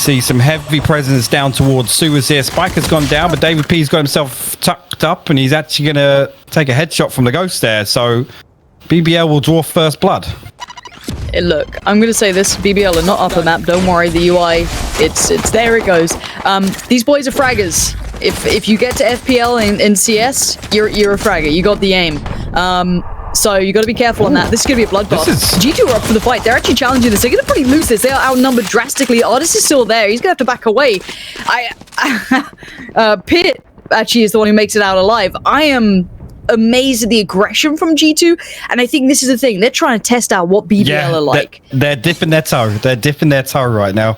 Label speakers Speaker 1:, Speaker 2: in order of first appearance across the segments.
Speaker 1: see some heavy presence down towards sewers here. Spike has gone down, but David P's got himself tucked up, and he's actually going to take a headshot from the ghost there. So BBL will draw first blood.
Speaker 2: Look, I'm going to say this, BBL are not upper map, don't worry, the UI, it's there it goes. These boys are fraggers. If you get to FPL in CS, you're a fragger, you got the aim. So you got to be careful on that. This is going to be a bloodbath. G2 are up for the fight. They're actually challenging this. They're going to probably lose this. They are outnumbered drastically. Ardiis is still there. He's going to have to back away. Pyth actually is the one who makes it out alive. I am amazed at the aggression from G2, and I think this is the thing. They're trying to test out what BBL are like.
Speaker 1: They're dipping their toe. They're dipping their toe right now.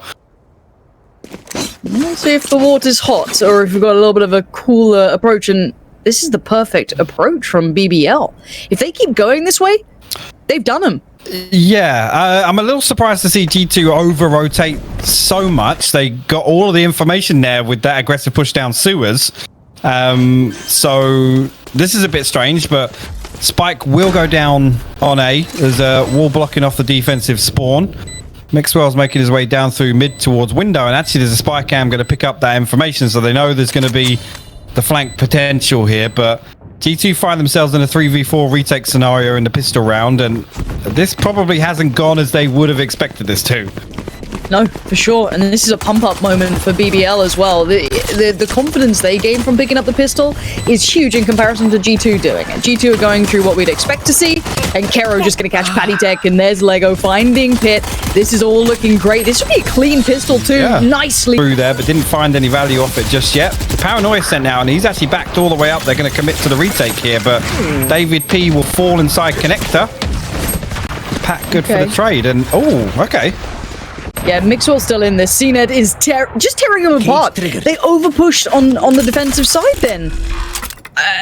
Speaker 2: Let's see if the water's hot, or if we've got a little bit of a cooler approach, and this is the perfect approach from BBL. If they keep going this way, they've done them.
Speaker 1: Yeah, I'm a little surprised to see G2 over-rotate so much. They got all of the information there with that aggressive push down sewers. So this is a bit strange, but Spike will go down on A. There's a wall blocking off the defensive spawn. Mixwell's making his way down through mid towards window, and actually there's a spy cam going to pick up that information, so they know there's going to be the flank potential here. But G2 find themselves in a 3v4 retake scenario in the pistol round, and this probably hasn't gone as they would have expected this to.
Speaker 2: No, for sure, and this is a pump-up moment for BBL as well. The confidence they gain from picking up the pistol is huge in comparison to G2 doing it. G2 are going through what we'd expect to see, and Kero just going to catch Patitek, and there's Legoo finding Pyth. This is all looking great. This would be a clean pistol too, nicely.
Speaker 1: Through there, but didn't find any value off it just yet. Paranoia sent out, and he's actually backed all the way up. They're going to commit to the retake here, but David P will fall inside connector. Pat, good for the trade, and okay.
Speaker 2: Yeah, Mixwell's still in this. cned is just tearing them apart. They overpushed on the defensive side then.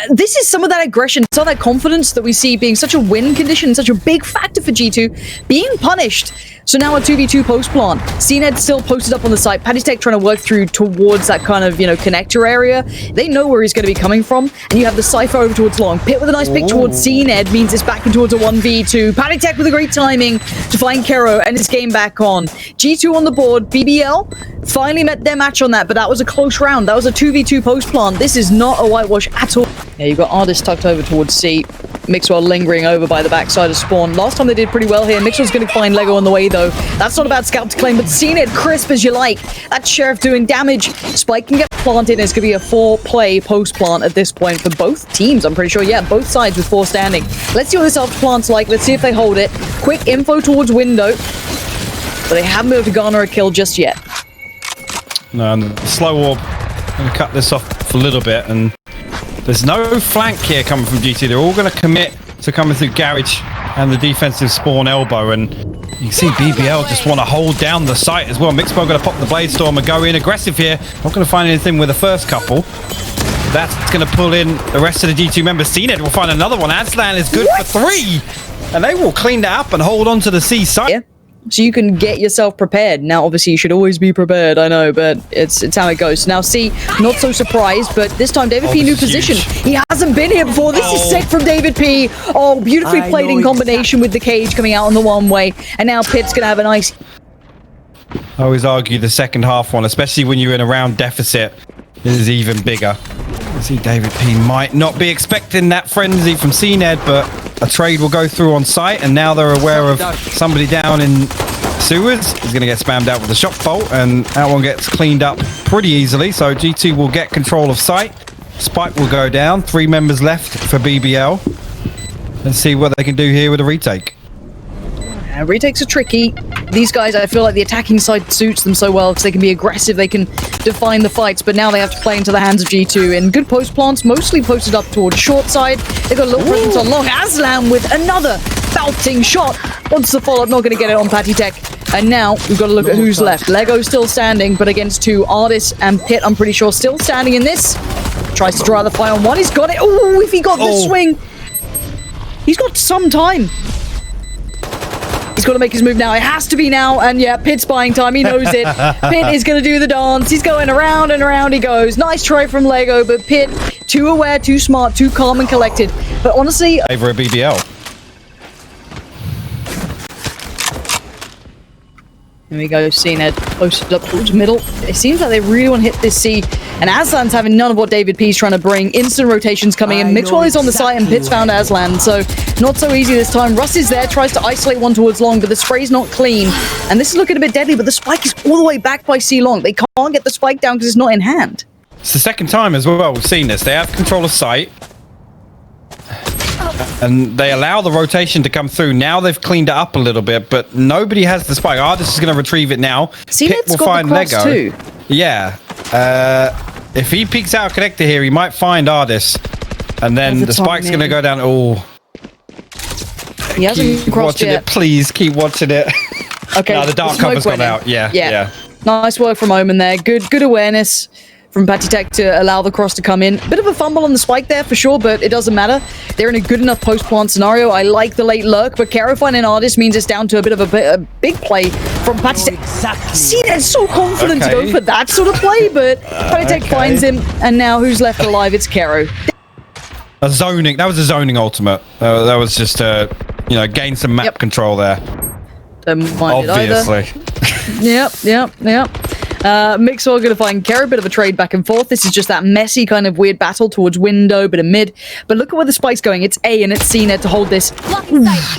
Speaker 2: This is some of that aggression, some of that confidence that we see being such a win condition, such a big factor for G2, being punished. So now a 2v2 post plant. cned still posted up on the site. Patitek trying to work through towards that kind of, connector area. They know where he's going to be coming from. And you have the Cypher over towards long. Pyth with a nice pick towards cned means it's back in towards a 1v2. Patitek with a great timing to find Kero and it's game back on. G2 on the board. BBL finally met their match on that, but that was a close round. That was a 2v2 post plant. This is not a whitewash at all. Yeah, you've got Ardiis tucked over towards C. Mixwell lingering over by the backside of spawn. Last time they did pretty well here. Mixwell's going to find Legoo on the way though. That's not a bad scalp to claim, but cned crisp as you like. That Sheriff doing damage. Spike can get planted, and it's going to be a 4-play post-plant at this point for both teams, I'm pretty sure. Yeah, both sides with 4 standing. Let's see what this plant's like. Let's see if they hold it. Quick info towards window, but they haven't been able to garner a kill just yet.
Speaker 1: No, and the slow orb. I'm going to cut this off a little bit, and there's no flank here coming from GT. They're all going to commit to coming through garage and the defensive spawn elbow, and you can see BBL just want to hold down the site as well. Mixwell going to pop the blade storm and go in aggressive here. Not going to find anything with the first couple. That's going to pull in the rest of the G2 members. cned will find another one. Aslan is good for 3, and they will clean that up and hold on to the C site.
Speaker 2: Yeah. So you can get yourself prepared. Now, obviously, you should always be prepared, I know, but it's how it goes. Now, C, not so surprised, but this time, David P, new position. He hasn't been here before. This is sick from David P. Oh, beautifully played in combination with the cage coming out on the one-way. And now Pyth's going to have a nice...
Speaker 1: I always argue the second half one, especially when you're in a round deficit, is even bigger. I see David P might not be expecting that frenzy from cned, but a trade will go through on site, and now they're aware of somebody down in sewers. He's going to get spammed out with the shock bolt, and that one gets cleaned up pretty easily. So G2 will get control of site. Spike will go down. 3 members left for BBL. Let's see what they can do here with a retake.
Speaker 2: Retakes are tricky. These guys, I feel like the attacking side suits them so well because they can be aggressive, they can define the fights, but now they have to play into the hands of G2. And good post plants, mostly posted up towards short side. They've got a little presence on long. Aslan with another belting shot. Wants the follow-up, not going to get it on Patitek. And now we've got to look at who's left. Legoo still standing, but against 2. Ardiis and Pyth, I'm pretty sure, still standing in this. Tries to draw the fire on 1. He's got it. Oh, if he got the swing. He's got some time. He's got to make his move now. It has to be now. And yeah, Pyth's buying time. He knows it. Pyth is going to do the dance. He's going around and around he goes. Nice try from Legoo, but Pyth, too aware, too smart, too calm and collected. But honestly...
Speaker 1: Over a BBL.
Speaker 2: There we go, cned posted up towards middle. It seems like they really want to hit this C, and Aslan's having none of what davidp's trying to bring. Instant rotations coming in. Mixwell is on the site, and Pit's found Aslan, so not so easy this time. Russ is there, tries to isolate one towards long, but the spray's not clean, and this is looking a bit deadly, but the spike is all the way back by C long. They can't get the spike down because it's not in hand.
Speaker 1: It's the second time as well we've seen this. They have control of site, and they allow the rotation to come through. Now they've cleaned it up a little bit, but nobody has the spike. Ardiis is going to retrieve it now.
Speaker 2: cned's will find Legoo too.
Speaker 1: Yeah. If he peeks out connector here, he might find Ardiis, and then the spike's going to go down. Oh,
Speaker 2: he hasn't crossed
Speaker 1: watching
Speaker 2: yet.
Speaker 1: it, please keep watching it.
Speaker 2: Okay,
Speaker 1: no, the dark cover's gone out. Yeah.
Speaker 2: Nice work from Omen there. Good awareness from Patitek to allow the cross to come in. Bit of a fumble on the spike there for sure, but it doesn't matter. They're in a good enough post-plant scenario. I like the late lurk, but kero finding Ardiis means it's down to a bit of a big play from Patitek. cned's so confident to go for that sort of play, but Patitek finds him, and now who's left alive? It's kero.
Speaker 1: A zoning. That was a zoning ultimate. That was just gain some map control there.
Speaker 2: Don't mind
Speaker 1: Obviously.
Speaker 2: it either. Yep. Mixwell going to find kero, bit of a trade back and forth. This is just that messy kind of weird battle towards window, bit of mid. But look at where the spike's going. It's A and it's cned to hold this.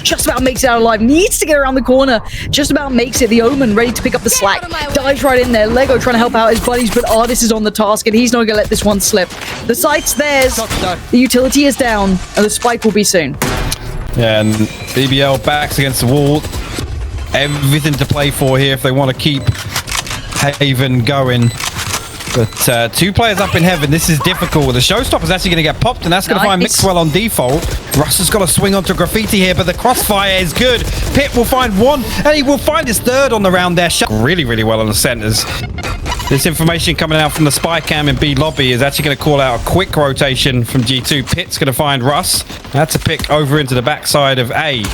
Speaker 2: Just about makes it out alive. Needs to get around the corner. Just about makes it. The Omen ready to pick up the slack. Dives right in there. Legoo trying to help out his buddies, but Ardiis is on the task and he's not going to let this one slip. The site's theirs. The utility is down and the spike will be soon.
Speaker 1: Yeah, and BBL backs against the wall. Everything to play for here if they want to keep Haven going. But two players up in heaven. This is difficult. The showstopper's actually going to get popped, and that's going to find Mixwell on default. Russ has got to swing onto graffiti here, but the crossfire is good. Pit will find one, and he will find his third on the round there. Really, really well on the centers. This information coming out from the spy cam in B lobby is actually going to call out a quick rotation from G2. Pit's going to find Russ. That's a pick over into the backside of A.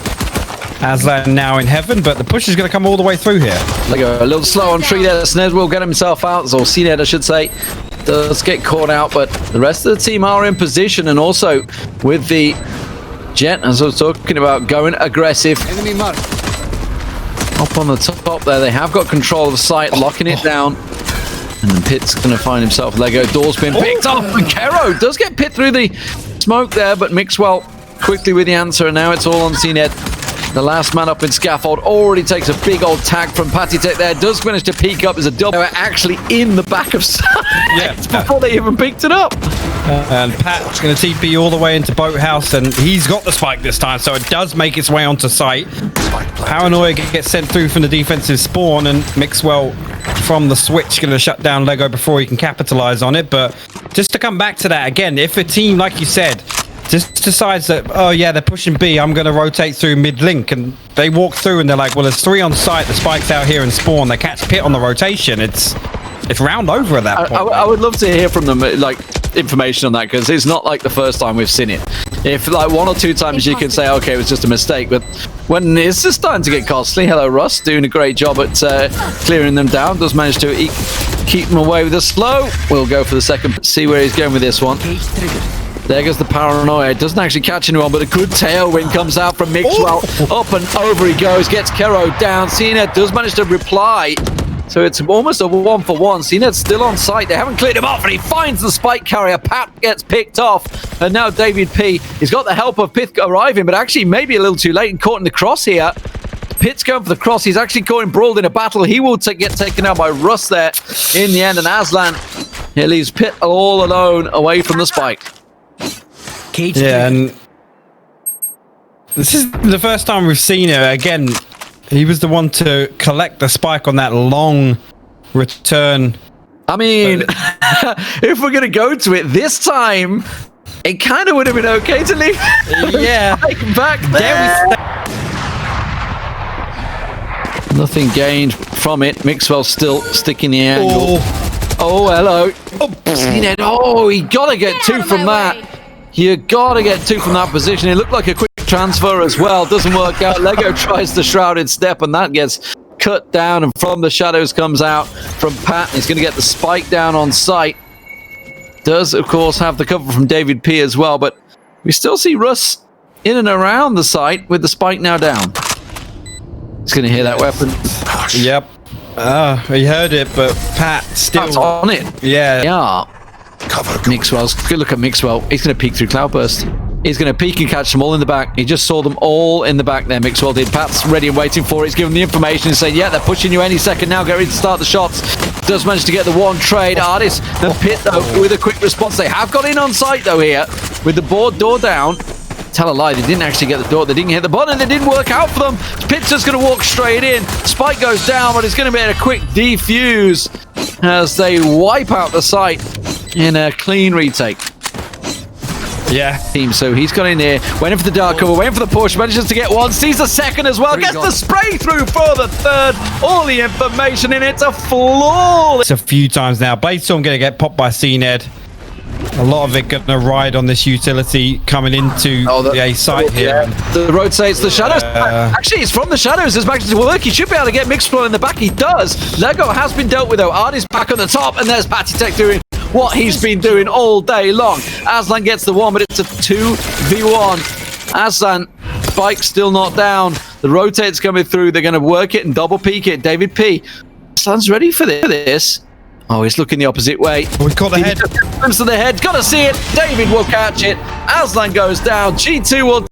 Speaker 1: Aslan now in heaven, but the push is going to come all the way through here.
Speaker 3: Legoo a little slow on tree there. cned will get himself out, or cned I should say. Does get caught out, but the rest of the team are in position, and also with the Jet, as I was talking about, going aggressive. Enemy mark. Up on the top there, they have got control of the site, locking it down. And then Pit's going to find himself Legoo. Door's been picked off, and kero does get Pit through the smoke there, but Mixwell quickly with the answer, and now it's all on cned. The last man up in scaffold already takes a big old tag from Patitek there. Does manage to peek up as a double. They were actually in the back of sight before they even picked it up.
Speaker 1: And Pat's going to TP all the way into Boathouse, and he's got the spike this time, so it does make its way onto site. Paranoia gets sent through from the defensive spawn, and Mixwell from the switch going to shut down Legoo before he can capitalize on it. But just to come back to that again, if a team, like you said, just decides that, oh yeah, they're pushing B, I'm going to rotate through mid-link, and they walk through and they're like, well, there's three on site, the spike's out here and spawn, they catch Pit on the rotation, it's round over at that point.
Speaker 3: I would love to hear from them, like, information on that, because it's not like the first time we've seen it. If, like, one or two times you can say, okay, it was just a mistake, but when it's just starting to get costly, hello, Russ, doing a great job at clearing them down, does manage to keep them away with a slow. We'll go for the second, see where he's going with this one. There goes the paranoia. It doesn't actually catch anyone, but a good tailwind comes out from Mixwell. Up and over he goes, gets kero down. cned does manage to reply. So it's almost a 1-for-1. cned's still on site. They haven't cleared him off, and he finds the spike carrier. Pat gets picked off. And now davidp, he's got the help of Pyth arriving, but actually maybe a little too late and caught in the cross here. Pit's going for the cross. He's actually caught embroiled in a battle. He will get taken out by Russ there in the end. And Aslan, he leaves Pit all alone away from the spike.
Speaker 1: Yeah, and this is the first time we've seen it. Again, he was the one to collect the spike on that long return.
Speaker 3: I mean, if we're going to go to it this time, it kind of would have been okay to leave
Speaker 1: the
Speaker 3: spike back there. Nothing gained from it. Mixwell still sticking the angle. Oh, hello. cned. Oh, he got to get two from that. You gotta get two from that position. It looked like a quick transfer as well. Doesn't work out. Legoo tries the shrouded step, and that gets cut down. And from the shadows comes out from Pat. He's going to get the spike down on site. Does, of course, have the cover from davidp as well. But we still see Russ in and around the site with the spike now down. He's going to hear that weapon.
Speaker 1: Yep. He heard it, but Pat still
Speaker 3: Pat's on it.
Speaker 1: Yeah.
Speaker 3: Yeah. Mixwell's good. Look at Mixwell. He's going to peek through Cloudburst. He's going to peek and catch them all in the back. He just saw them all in the back there. Mixwell did. Pat's ready and waiting for it. He's giving the information and saying, yeah, they're pushing you any second now. Get ready to start the shots. Does manage to get the one trade. Ardiis and Pit, though, with a quick response. They have got in on site, though, here with the board door down. Tell a lie, they didn't actually get the door. They didn't hit the button. They didn't work out for them. Pit's just going to walk straight in. Spike goes down, but it's going to be a quick defuse as they wipe out the site in a clean retake.
Speaker 1: Yeah.
Speaker 3: Team, so he's got in here, waiting for the dark cover, waiting for the push, manages to get one, sees the second as well, gets the spray through for the third. All the information in it's a flawless.
Speaker 1: It's a few times now. Bladestorm going to get popped by cned. A lot of it going to ride on this utility coming into the A site here.
Speaker 3: The rotates the shadows. Actually, it's from the shadows. As Max to work, he should be able to get mixwell in the back. He does. Legoo has been dealt with though. Ardiis back on the top, and there's Patitek doing what he's been doing all day long. Aslan gets the one, but it's a 2v1. Aslan, Spike still not down. The rotate's coming through. They're going to work it and double peek it. David P. Aslan's ready for this. Oh, he's looking the opposite way.
Speaker 1: Oh, he's got the head.
Speaker 3: Comes to the head. Gotta see it. David will catch it. Aslan goes down. G2 will